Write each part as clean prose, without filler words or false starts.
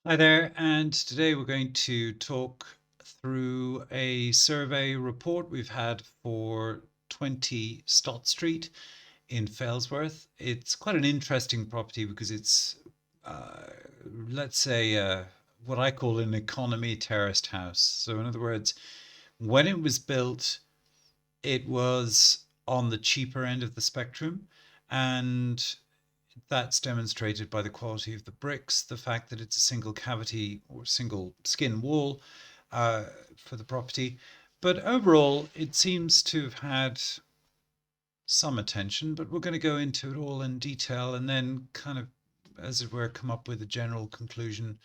Hi there, and today we're going to talk through a survey report we've had for 20 Stott Street in Failsworth. It's quite an interesting property because it's, uh, let's say, what I call an economy terraced house. So, in other words, when it was built, it was on the cheaper end of the spectrum, and that's demonstrated by the quality of the bricks, the fact that it's a single cavity or single skin wall uh, for the property. But overall, it seems to have had some attention, but we're going to go into it all in detail and then kind of, as it were, come up with a general conclusion.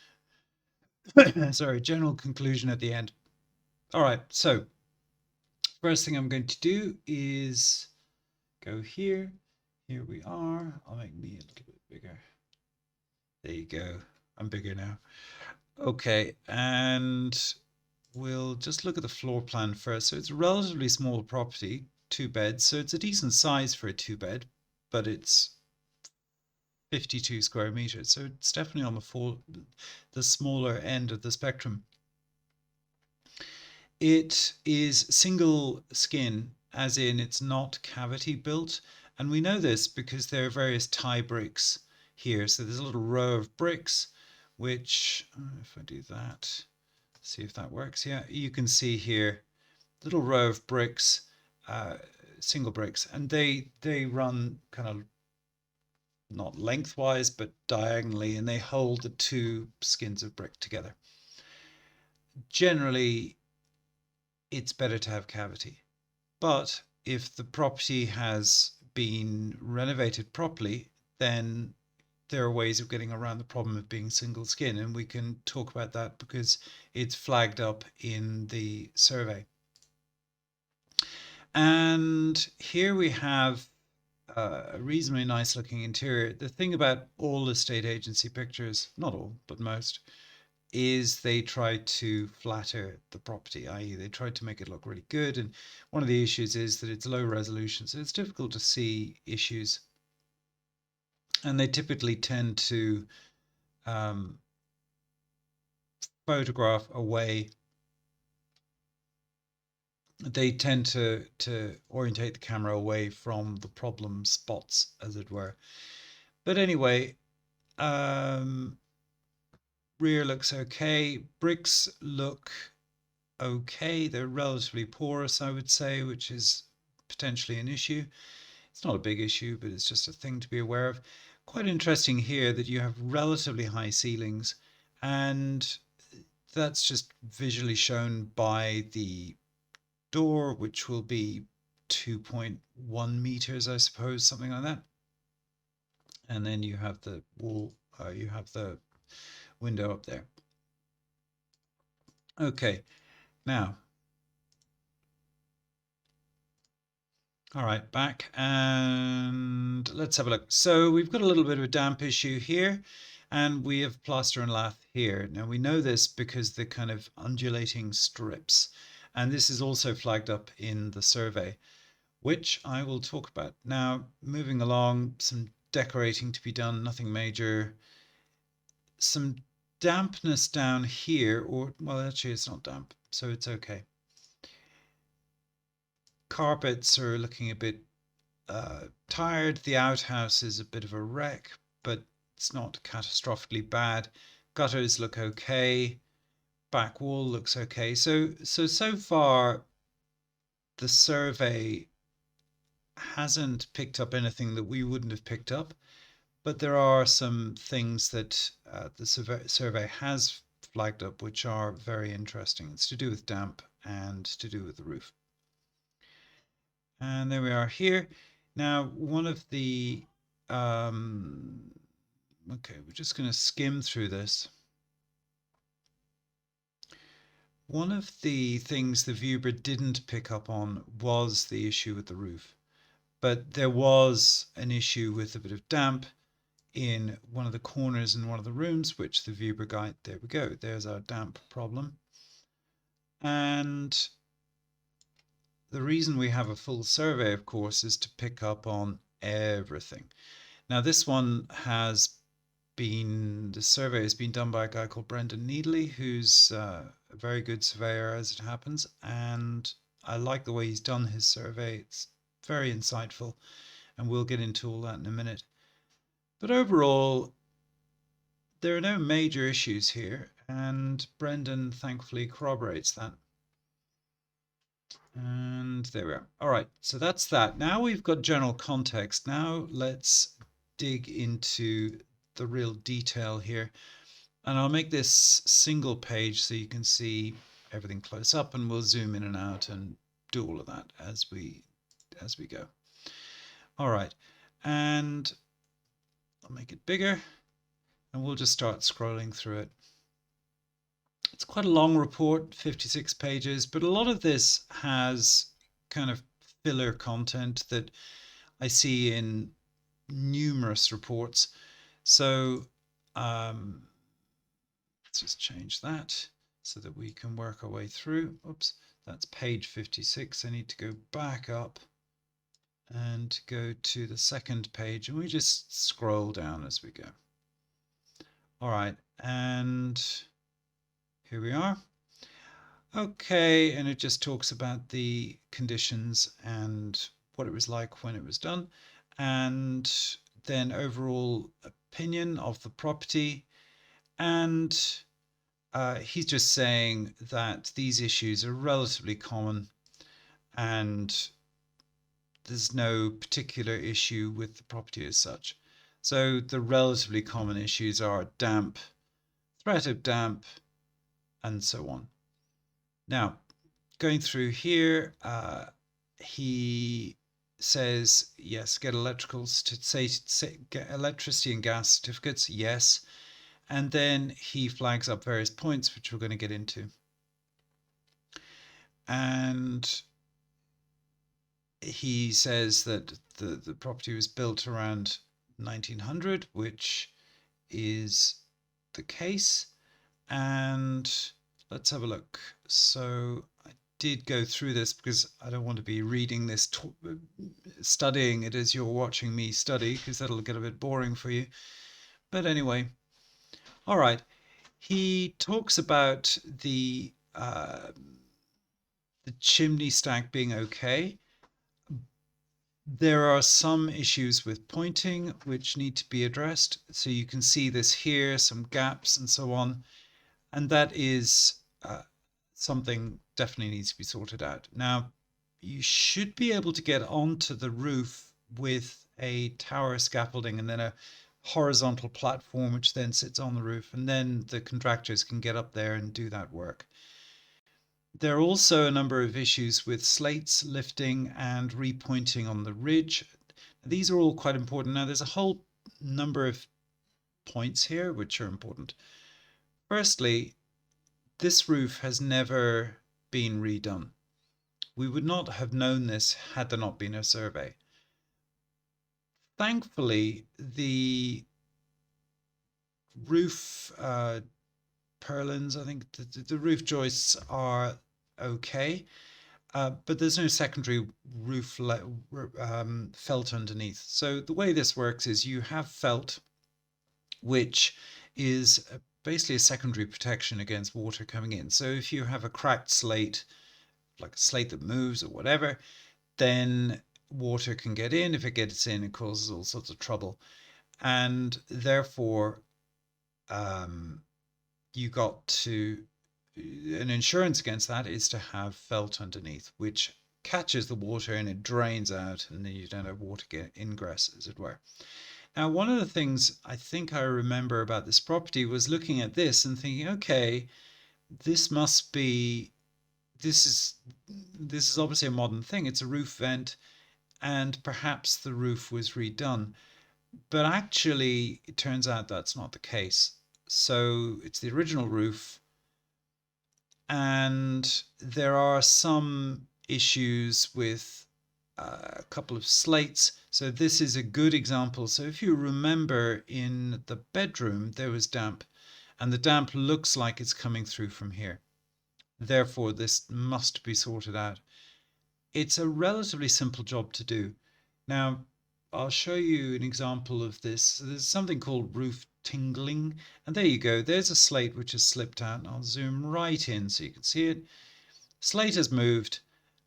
Sorry, general conclusion at the end. All right, so first thing I'm going to do is go here. Here we are. I'll make me a little bit bigger. There you go. I'm bigger now. Okay, and we'll just look at the floor plan first. So it's a relatively small property, 2 beds. So it's a decent size for a 2 bed, but it's 52 square meters. So it's definitely on the smaller end of the spectrum. It is single skin, as in it's not cavity built. And we know this because there are various tie bricks here. So there's a little row of bricks, which, if I do that, see if that works. Yeah, you can see here, little row of bricks, uh, single bricks, and they run kind of not lengthwise but diagonally, and they hold the two skins of brick together. Generally, it's better to have cavity, but if the property has been renovated properly, then there are ways of getting around the problem of being single skin, and we can talk about that because it's flagged up in the survey. And here we have a reasonably nice looking interior. The thing about all estate agency pictures, not all, but most, is they try to flatter the property, i.e., they try to make it look really good. And one of the issues is that it's low resolution, so it's difficult to see issues. And they typically tend to um, photograph away. They tend to orientate the camera away from the problem spots, as it were. But anyway, um, rear looks okay. Bricks look okay. They're relatively porous, I would say, which is potentially an issue. It's not a big issue, but it's just a thing to be aware of. Quite interesting here that you have relatively high ceilings, and that's just visually shown by the door, which will be 2.1 meters, I suppose, something like that. And then you have the wall, you have the window up there. Okay, now, all right, back and let's have a look. So we've got a little bit of a damp issue here, and we have plaster and lath here. Now we know this because the kind of undulating strips, and this is also flagged up in the survey, which I will talk about. Now, moving along, some decorating to be done, nothing major. Some dampness down here, or, well, actually, it's not damp, so it's okay. Carpets are looking a bit tired. The outhouse is a bit of a wreck, but it's not catastrophically bad. Gutters look okay. Back wall looks okay. So far, the survey hasn't picked up anything that we wouldn't have picked up, but there are some things that the survey has flagged up which are very interesting. It's to do with damp and to do with the roof. And there we are here. Now, one of the, okay, we're just going to skim through this. One of the things the viewer didn't pick up on was the issue with the roof, but there was an issue with a bit of damp in one of the corners in one of the rooms, which the viewer guide, there we go, there's our damp problem. And the reason we have a full survey, of course, is to pick up on everything. Now, this one has the survey has been done by a guy called Brendan Needley, who's a very good surveyor as it happens, and I like the way he's done his survey. It's very insightful, and we'll get into all that in a minute. But overall, there are no major issues here, and Brendan thankfully corroborates that. And there we are. All right, so that's that. Now we've got general context. Now let's dig into the real detail here. And I'll make this single page so you can see everything close up, and we'll zoom in and out and do all of that as we go. All right, and I'll make it bigger, and we'll just start scrolling through it. It's quite a long report, 56 pages, but a lot of this has kind of filler content that I see in numerous reports. So let's just change that so that we can work our way through. Oops, that's page 56. I need to go back up and go to the second page, and we just scroll down as we go. All right, and here we are. Okay, and it just talks about the conditions and what it was like when it was done, and then overall opinion of the property. And he's just saying that these issues are relatively common, and there's no particular issue with the property as such. So the relatively common issues are damp, threat of damp, and so on. Now, going through here, he says, yes, get get electricity and gas certificates, yes. And then he flags up various points, which we're going to get into. And he says that the property was built around 1900, which is the case. And let's have a look. So I did go through this because I don't want to be reading this, studying it as you're watching me study, because that'll get a bit boring for you. But anyway, all right. He talks about the chimney stack being okay. There are some issues with pointing which need to be addressed. So you can see this here, some gaps and so on. And that is something definitely needs to be sorted out. Now, you should be able to get onto the roof with a tower scaffolding and then a horizontal platform which then sits on the roof, and then the contractors can get up there and do that work. There are also a number of issues with slates lifting and repointing on the ridge. These are all quite important. Now, there's a whole number of points here which are important. Firstly, this roof has never been redone. We would not have known this had there not been a survey. Thankfully, the roof purlins, I think the roof joists are okay, but there's no secondary roof felt underneath. So the way this works is you have felt, which is basically a secondary protection against water coming in. So if you have a cracked slate, like a slate that moves or whatever, then water can get in. If it gets in, it causes all sorts of trouble. And therefore, you got to, an insurance against that is to have felt underneath, which catches the water and it drains out, and then you don't have water get ingress, as it were. Now, one of the things I think I remember about this property was looking at this and thinking, okay, this must be, this is obviously a modern thing. It's a roof vent, and perhaps the roof was redone. But actually, it turns out that's not the case. So it's the original roof, and there are some issues with a couple of slates. So this is a good example. So if you remember, in the bedroom there was damp, and the damp looks like it's coming through from here. Therefore, this must be sorted out. It's a relatively simple job to do. Now, I'll show you an example of this. So there's something called roof tingling, and there you go. There's a slate which has slipped out, and I'll zoom right in so you can see it. Slate has moved.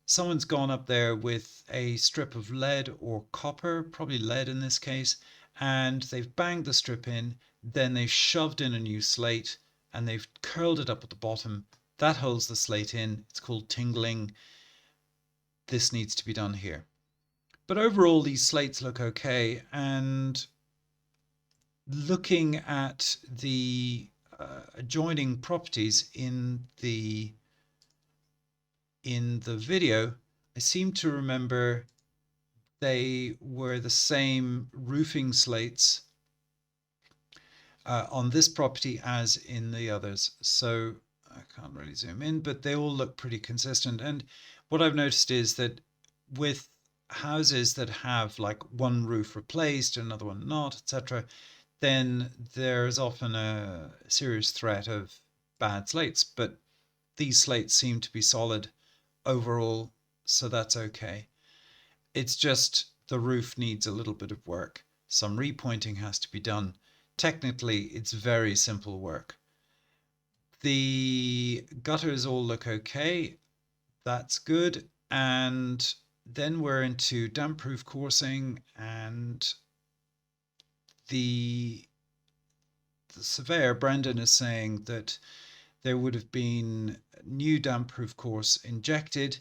Someone's gone up there with a strip of lead or copper, probably lead in this case, and they've banged the strip in, then they've shoved in a new slate and they've curled it up at the bottom. That holds the slate in. It's called tingling. This needs to be done here. But overall, these slates look okay. And looking at the adjoining properties in the video, I seem to remember they were the same roofing slates on this property as in the others. So I can't really zoom in, but they all look pretty consistent. And what I've noticed is that with houses that have like one roof replaced, another one not, etc., then there's often a serious threat of bad slates. But these slates seem to be solid overall, so that's okay. It's just the roof needs a little bit of work. Some repointing has to be done. Technically, it's very simple work. The gutters all look okay. That's good. And then we're into damp-proof coursing, and the surveyor, Brendan, is saying that there would have been new damp-proof course injected,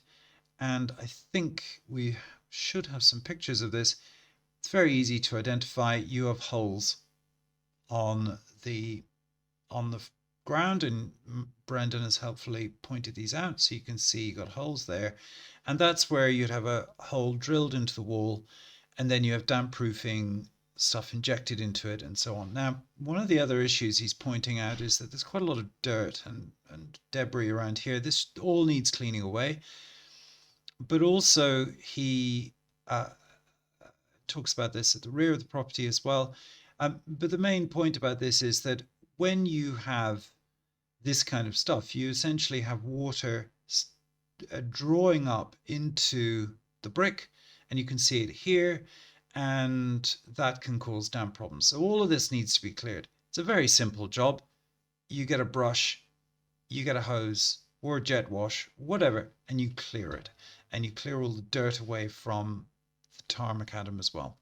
and I think we should have some pictures of this. It's very easy to identify. You have holes on the ground, and Brendan has helpfully pointed these out so you can see you got holes there, and that's where you'd have a hole drilled into the wall, and then you have damp proofing stuff injected into it and so on. Now, one of the other issues he's pointing out is that there's quite a lot of dirt and debris around here. This all needs cleaning away, but also he talks about this at the rear of the property as well. But the main point about this is that when you have this kind of stuff, you essentially have water drawing up into the brick, and you can see it here, and that can cause damp problems. So all of this needs to be cleared. It's a very simple job. You get a brush, you get a hose or a jet wash, whatever, and you clear it. And you clear all the dirt away from the tar macadam as well.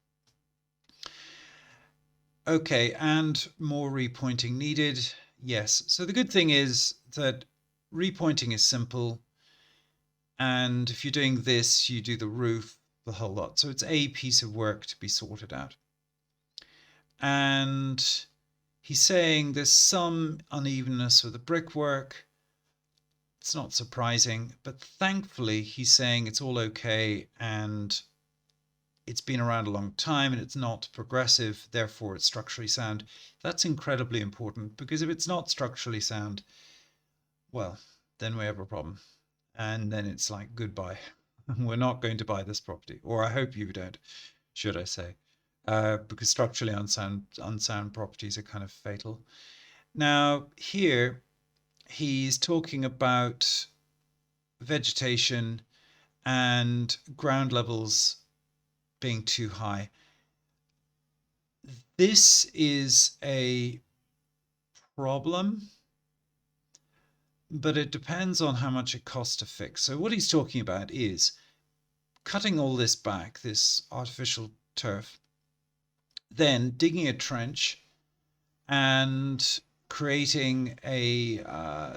Okay, and more repointing needed. Yes, so the good thing is that repointing is simple. And if you're doing this, you do the roof, the whole lot. So it's a piece of work to be sorted out. And he's saying there's some unevenness with the brickwork. It's not surprising, but thankfully he's saying it's all okay and it's been around a long time and it's not progressive, therefore it's structurally sound. That's incredibly important, because if it's not structurally sound, well, then we have a problem. And then it's like, goodbye. We're not going to buy this property. Or I hope you don't, should I say. Because structurally unsound properties are kind of fatal. Now, here, he's talking about vegetation and ground levels being too high. This is a problem, but it depends on how much it costs to fix. So what he's talking about is cutting all this back, this artificial turf, then digging a trench and creating a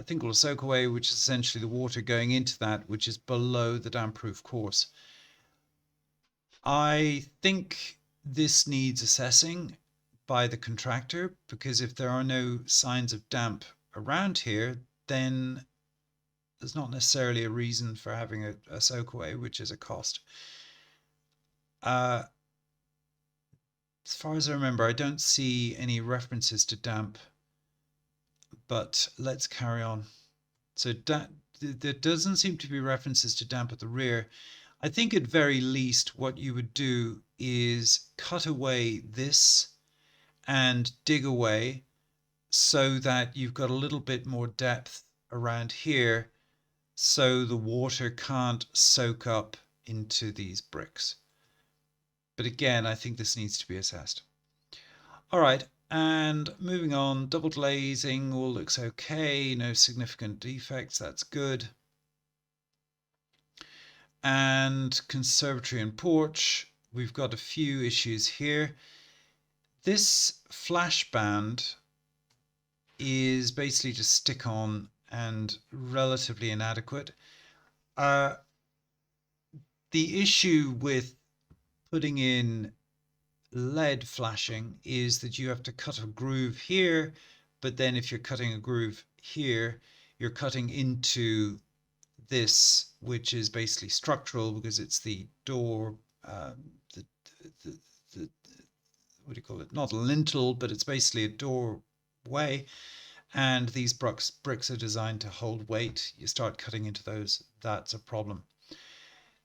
thing called a soakaway, which is essentially the water going into that, which is below the damp-proof course. I think this needs assessing by the contractor, because if there are no signs of damp around here, then there's not necessarily a reason for having a soakaway, which is a cost. As far as I remember, I don't see any references to damp, but let's carry on. So there doesn't seem to be references to damp at the rear. I think at very least what you would do is cut away this and dig away so that you've got a little bit more depth around here, so the water can't soak up into these bricks. But again, I think this needs to be assessed. All right, and moving on, double glazing all looks okay, no significant defects, that's good. And conservatory and porch, we've got a few issues here. This flash band is basically just stick on and relatively inadequate. The issue with putting in LED flashing is that you have to cut a groove here, but then if you're cutting a groove here, you're cutting into this, which is basically structural because it's the door, the, the, the what do you call it? Not a lintel, but it's basically a doorway. And these bricks are designed to hold weight. You start cutting into those, that's a problem.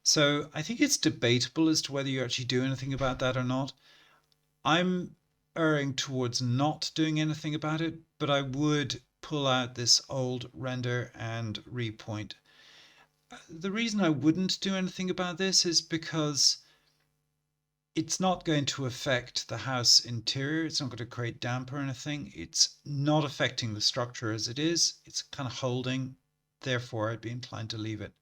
So I think it's debatable as to whether you actually do anything about that or not. I'm erring towards not doing anything about it, but I would pull out this old render and repoint. The reason I wouldn't do anything about this is because it's not going to affect the house interior. It's not going to create damp or anything. It's not affecting the structure as it is. It's kind of holding. Therefore, I'd be inclined to leave it.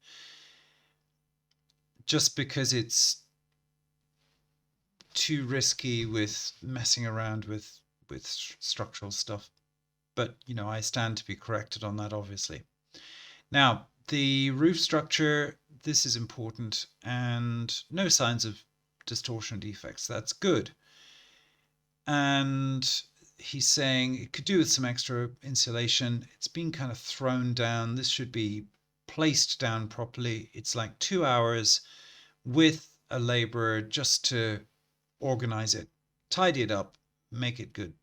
Just because it's too risky with messing around with structural stuff. But, you know, I stand to be corrected on that, obviously. Now, the roof structure, this is important, and no signs of distortion defects. That's good. And he's saying it could do with some extra insulation. It's been kind of thrown down. This should be placed down properly. It's like 2 hours with a laborer just to organize it, tidy it up, make it good.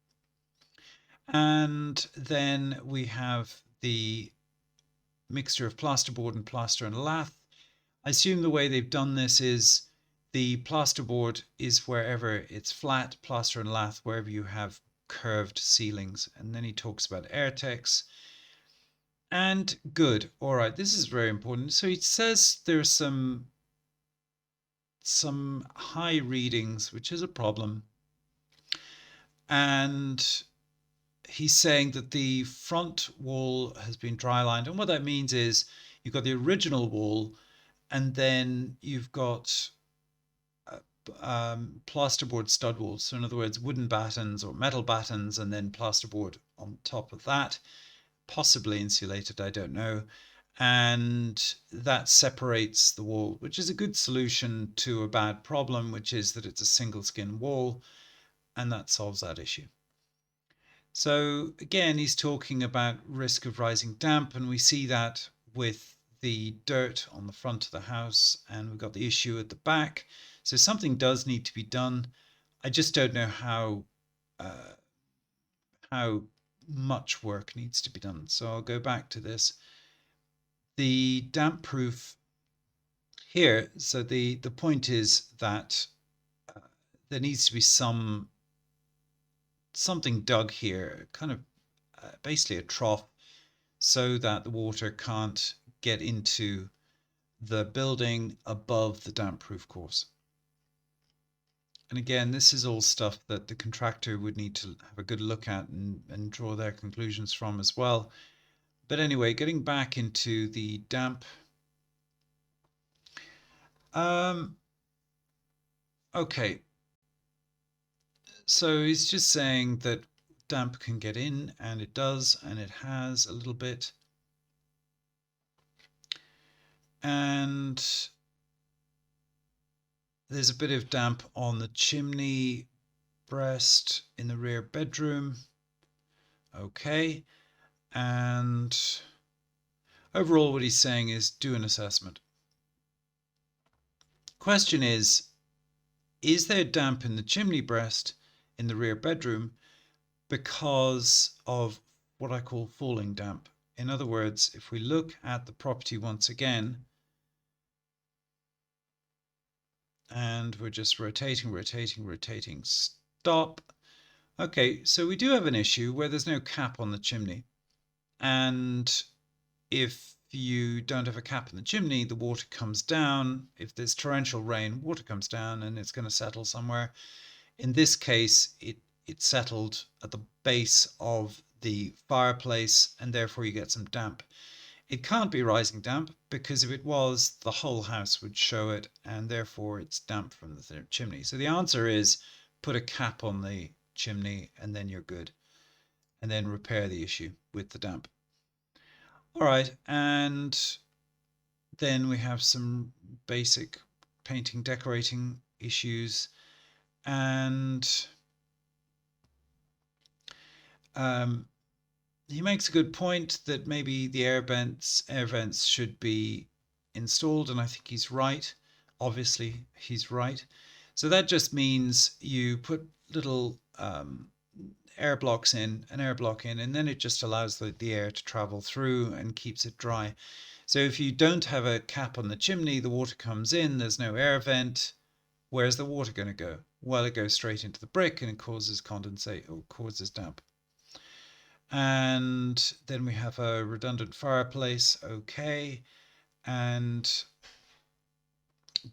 And then we have the mixture of plasterboard and plaster and lath. I assume the way they've done this is the plasterboard is wherever it's flat, plaster and lath wherever you have curved ceilings. And then he talks about Airtex. And good. All right, this is very important. So he says there's some high readings, which is a problem. And he's saying that the front wall has been dry lined. And what that means is you've got the original wall, and then you've got plasterboard stud walls. So in other words, wooden battens or metal battens, and then plasterboard on top of that, possibly insulated, I don't know. And that separates the wall, which is a good solution to a bad problem, which is that it's a single skin wall, and that solves that issue. So again, he's talking about risk of rising damp, and we see that with the dirt on the front of the house, and we've got the issue at the back. So something does need to be done. I just don't know how much work needs to be done. So I'll go back to this. The damp proof here. So the point is that there needs to be something dug here, kind of basically a trough, so that the water can't get into the building above the damp proof course. And again, this is all stuff that the contractor would need to have a good look at and draw their conclusions from as well. But anyway, getting back into the damp. Okay. So he's just saying that damp can get in, and it does, and it has a little bit. And there's a bit of damp on the chimney breast in the rear bedroom. Okay. And overall, what he's saying is do an assessment. Question is there damp in the chimney breast in the rear bedroom because of what I call falling damp? In other words, if we look at the property once again, and we're just rotating, stop. Okay, so we do have an issue where there's no cap on the chimney. And if you don't have a cap in the chimney, the water comes down. If there's torrential rain, water comes down and it's going to settle somewhere. In this case, it settled at the base of the fireplace, and therefore you get some damp. It can't be rising damp, because if it was, the whole house would show it, and therefore it's damp from the chimney. So the answer is put a cap on the chimney and then you're good. And then repair the issue with the damp. All right, and then we have some basic painting, decorating issues, and he makes a good point that maybe the air vents should be installed, and I think he's right. Obviously, he's right. So that just means you put little air blocks in, an air block in, and then it just allows the air to travel through and keeps it dry. So if you don't have a cap on the chimney, the water comes in, there's no air vent. Where's the water going to go? Well, it goes straight into the brick and it causes condensate or causes damp. And then we have a redundant fireplace. Okay. And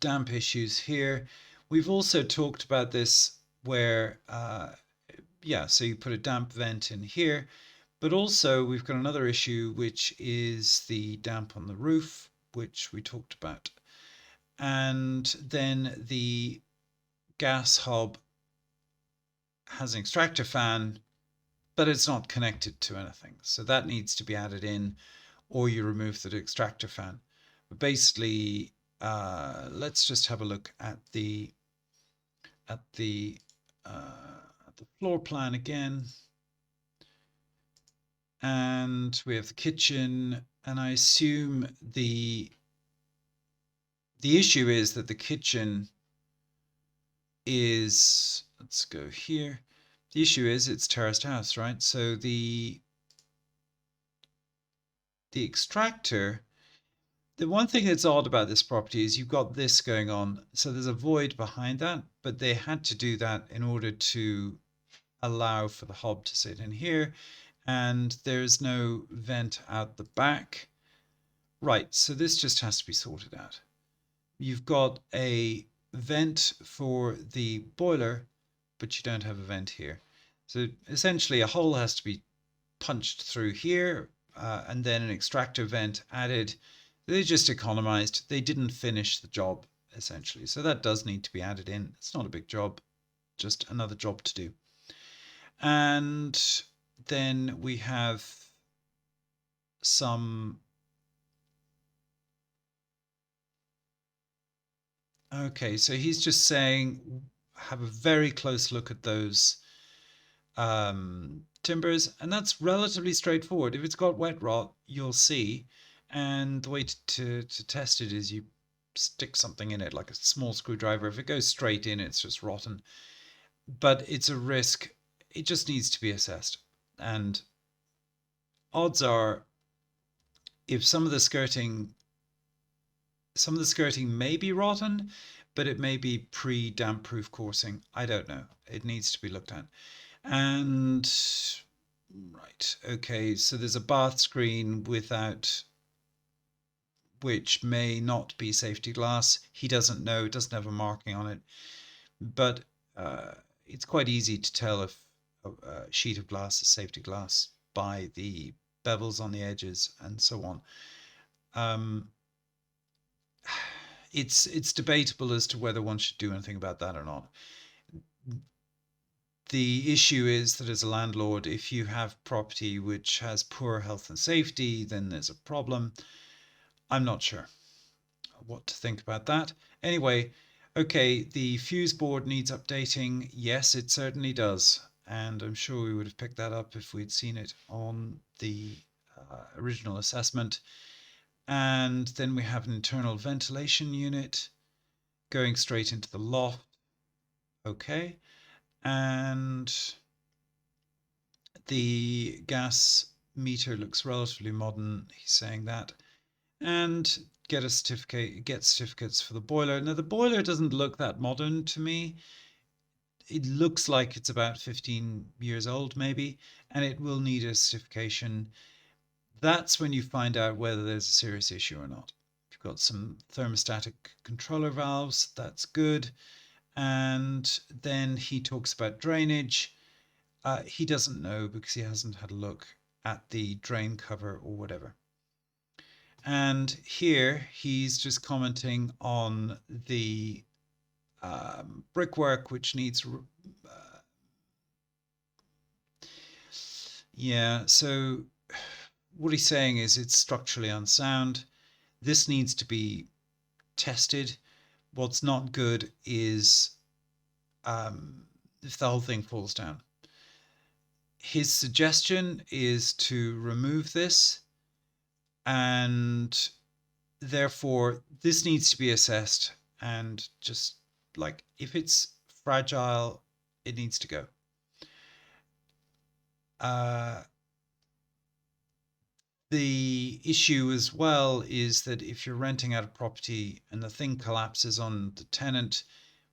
damp issues here. We've also talked about this where, so you put a damp vent in here, but also we've got another issue, which is the damp on the roof, which we talked about. And then the gas hob has an extractor fan, but it's not connected to anything. So that needs to be added in, or you remove the extractor fan. But basically, let's just have a look at the floor plan again. And we have the kitchen, and I assume the issue is that the kitchen is, let's go here. The issue is it's terraced house, right? So the extractor, the one thing that's odd about this property is you've got this going on. So there's a void behind that, but they had to do that in order to allow for the hob to sit in here. And there's no vent out the back. Right, so this just has to be sorted out. You've got a vent for the boiler, but you don't have a vent here. So essentially a hole has to be punched through here, and then an extractor vent added. They just economized. They didn't finish the job, essentially. So that does need to be added in. It's not a big job, just another job to do. And then we have some... Okay, so he's just saying have a very close look at those timbers, and that's relatively straightforward. If it's got wet rot, you'll see, and the way to test it is you stick something in it, like a small screwdriver. If it goes straight in, it's just rotten. But it's a risk. It just needs to be assessed. And odds are, if some of the skirting may be rotten, but it may be pre-damp proof coursing. I don't know. It needs to be looked at. And right, okay, so there's a bath screen without, which may not be safety glass. He doesn't know, it doesn't have a marking on it, but it's quite easy to tell if a sheet of glass is safety glass by the bevels on the edges and so on. It's debatable as to whether one should do anything about that or not. The issue is that as a landlord, if you have property which has poor health and safety, then there's a problem. I'm not sure what to think about that. Anyway, okay, the fuse board needs updating. Yes, it certainly does. And I'm sure we would have picked that up if we'd seen it on the original assessment. And then we have an internal ventilation unit going straight into the loft. Okay. And the gas meter looks relatively modern. He's saying that. And get certificates for the boiler. Now the boiler doesn't look that modern to me. It looks like it's about 15 years old maybe, and it will need a certification. That's when you find out whether there's a serious issue or not. If you've got some thermostatic controller valves, that's good. And then he talks about drainage. He doesn't know because he hasn't had a look at the drain cover or whatever. And here he's just commenting on the brickwork, which needs, yeah, so what he's saying is it's structurally unsound. This needs to be tested. What's not good is if the whole thing falls down. His suggestion is to remove this, and therefore this needs to be assessed, and just like if it's fragile, it needs to go. The issue as well is that if you're renting out a property and the thing collapses on the tenant,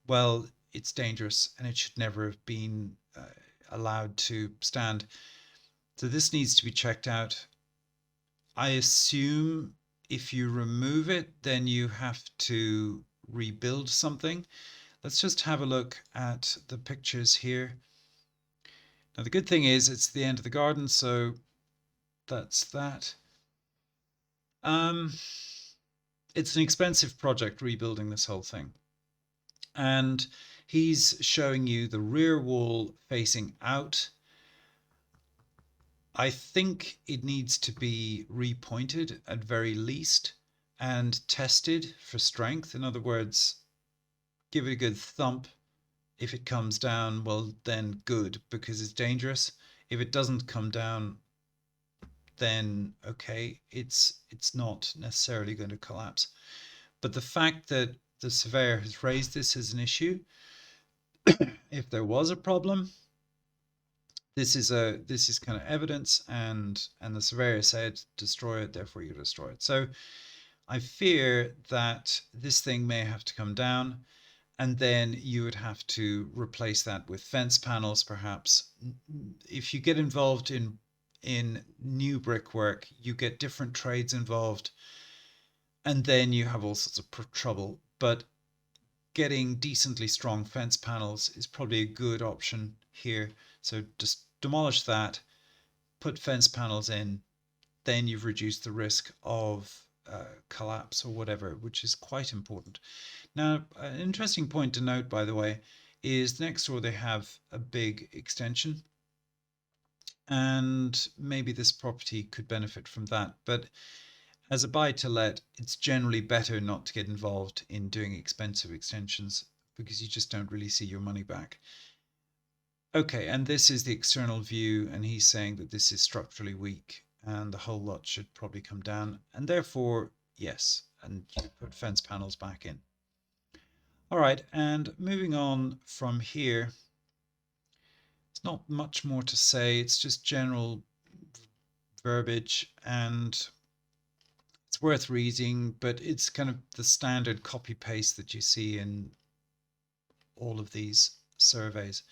well, it's dangerous and it should never have been allowed to stand. So this needs to be checked out. I assume if you remove it, then you have to rebuild something. Let's just have a look at the pictures here. Now, the good thing is it's the end of the garden, so that's that. It's an expensive project rebuilding this whole thing. And he's showing you the rear wall facing out. I think it needs to be repointed at very least and tested for strength. In other words, give it a good thump. If it comes down, well, then good, because it's dangerous. If it doesn't come down, then okay, it's not necessarily going to collapse. But the fact that the surveyor has raised this as an issue, if there was a problem, this is kind of evidence, and the surveyor said destroy it, therefore you destroy it. So I fear that this thing may have to come down, and then you would have to replace that with fence panels, perhaps. If you get involved in new brickwork, you get different trades involved, and then you have all sorts of trouble. But getting decently strong fence panels is probably a good option here. So just demolish that, put fence panels in, then you've reduced the risk of collapse or whatever, which is quite important. Now, an interesting point to note, by the way, is next door they have a big extension, and maybe this property could benefit from that. But as a buy to let, it's generally better not to get involved in doing expensive extensions because you just don't really see your money back. Okay, and this is the external view, and he's saying that this is structurally weak and the whole lot should probably come down, and therefore, yes, and you put fence panels back in. All right, and moving on from here, it's not much more to say. It's just general verbiage, and it's worth reading, but it's kind of the standard copy paste that you see in all of these surveys.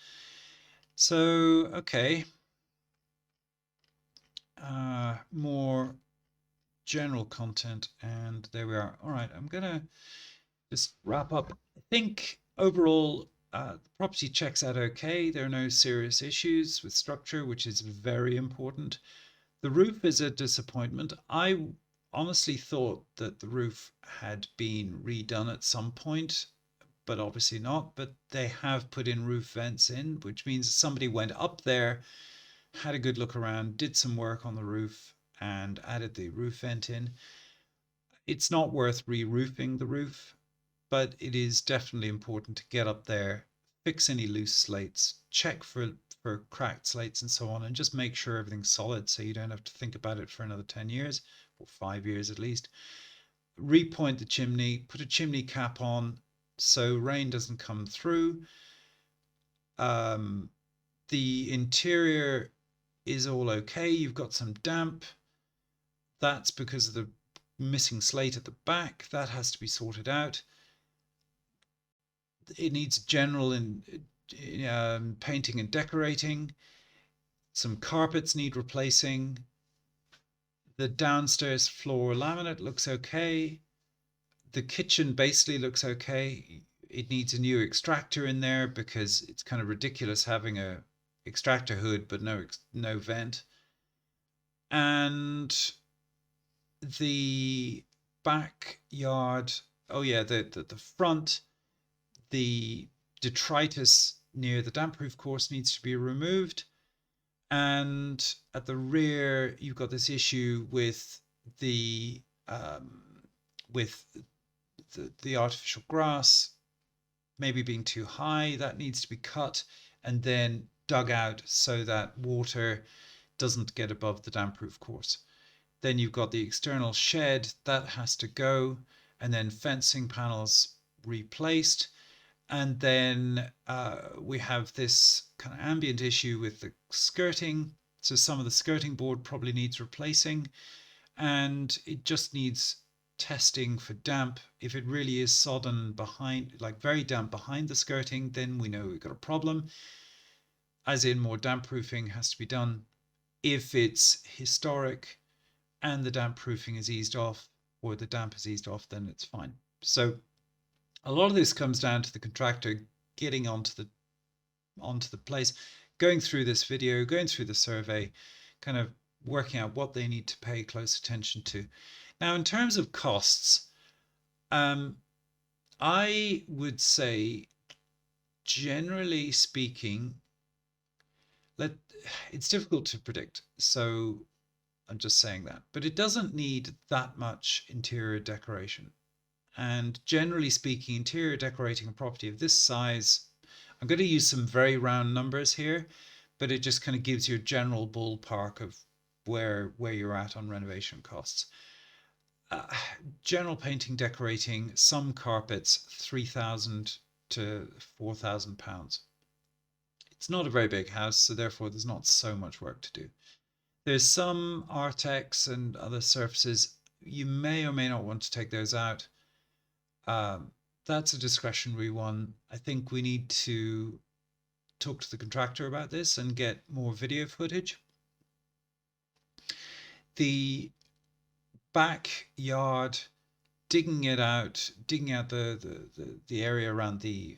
So, okay, more general content, and there we are. All right, I'm gonna just wrap up. I think overall the property checks out okay. There are no serious issues with structure, which is very important. The roof is a disappointment. I honestly thought that the roof had been redone at some point, but obviously not. But they have put in roof vents in, which means somebody went up there, had a good look around, did some work on the roof, and added the roof vent in. It's not worth re-roofing the roof, but it is definitely important to get up there, fix any loose slates, check for cracked slates and so on, and just make sure everything's solid so you don't have to think about it for another 10 years or 5 years at least. Repoint the chimney, put a chimney cap on so rain doesn't come through. The interior is all okay. You've got some damp. That's because of the missing slate at the back. That has to be sorted out. It needs general painting and decorating. Some carpets need replacing. The downstairs floor laminate looks okay. The kitchen basically looks okay. It needs a new extractor in there because it's kind of ridiculous having a extractor hood but no vent. And the backyard, oh yeah, the front, the detritus near the damp proof course needs to be removed. And at the rear, you've got this issue with the with the artificial grass maybe being too high. That needs to be cut and then dug out so that water doesn't get above the damp proof course. Then you've got the external shed that has to go, and then fencing panels replaced. And then we have this kind of ambient issue with the skirting. So some of the skirting board probably needs replacing, and it just needs testing for damp. If it really is sodden behind, like very damp behind the skirting, then we know we've got a problem, as in more damp proofing has to be done. If it's historic and the damp proofing is eased off, or the damp is eased off, then it's fine. So a lot of this comes down to the contractor getting onto the place, going through this video, going through the survey, kind of working out what they need to pay close attention to. Now, in terms of costs, I would say, generally speaking, it's difficult to predict. So I'm just saying that, but it doesn't need that much interior decoration. And generally speaking, interior decorating a property of this size, I'm going to use some very round numbers here, but it just kind of gives you a general ballpark of where you're at on renovation costs. General painting, decorating, some carpets, 3,000 to 4,000 pounds. It's not a very big house, so therefore there's not so much work to do. There's some Artex and other surfaces. You may or may not want to take those out. That's a discretionary one. I think we need to talk to the contractor about this and get more video footage. The backyard, digging out the area around the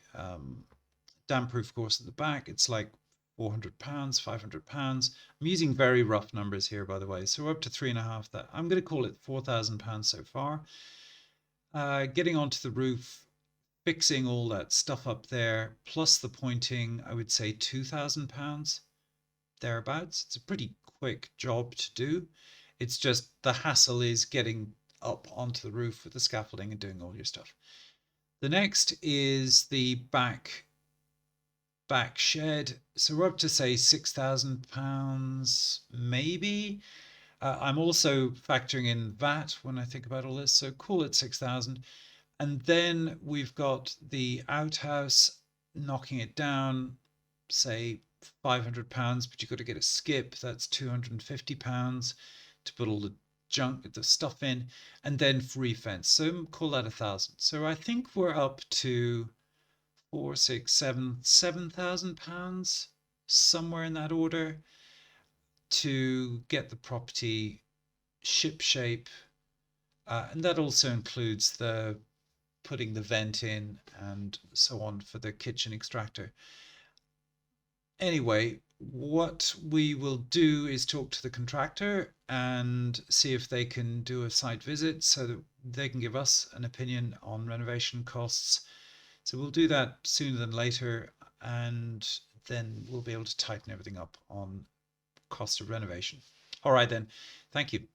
damp proof course at the back, it's like £400, £500. I'm using very rough numbers here, by the way. So we're up to 3.5. That I'm going to call it £4,000 so far. Getting onto the roof, fixing all that stuff up there, plus the pointing, I would say £2,000 thereabouts. It's a pretty quick job to do. It's just the hassle is getting up onto the roof with the scaffolding and doing all your stuff. The next is the back shed. So we're up to say £6,000 maybe. I'm also factoring in VAT when I think about all this, so call it 6,000. And then we've got the outhouse, knocking it down, say £500, but you've got to get a skip, that's £250 to put all the junk, the stuff in, and then free fence. So call that 1,000. So I think we're up to £7,000, somewhere in that order, to get the property ship shape, and that also includes the putting the vent in and so on for the kitchen extractor. Anyway, what we will do is talk to the contractor and see if they can do a site visit so that they can give us an opinion on renovation costs. So we'll do that sooner than later, and then we'll be able to tighten everything up on cost of renovation. All right then, thank you.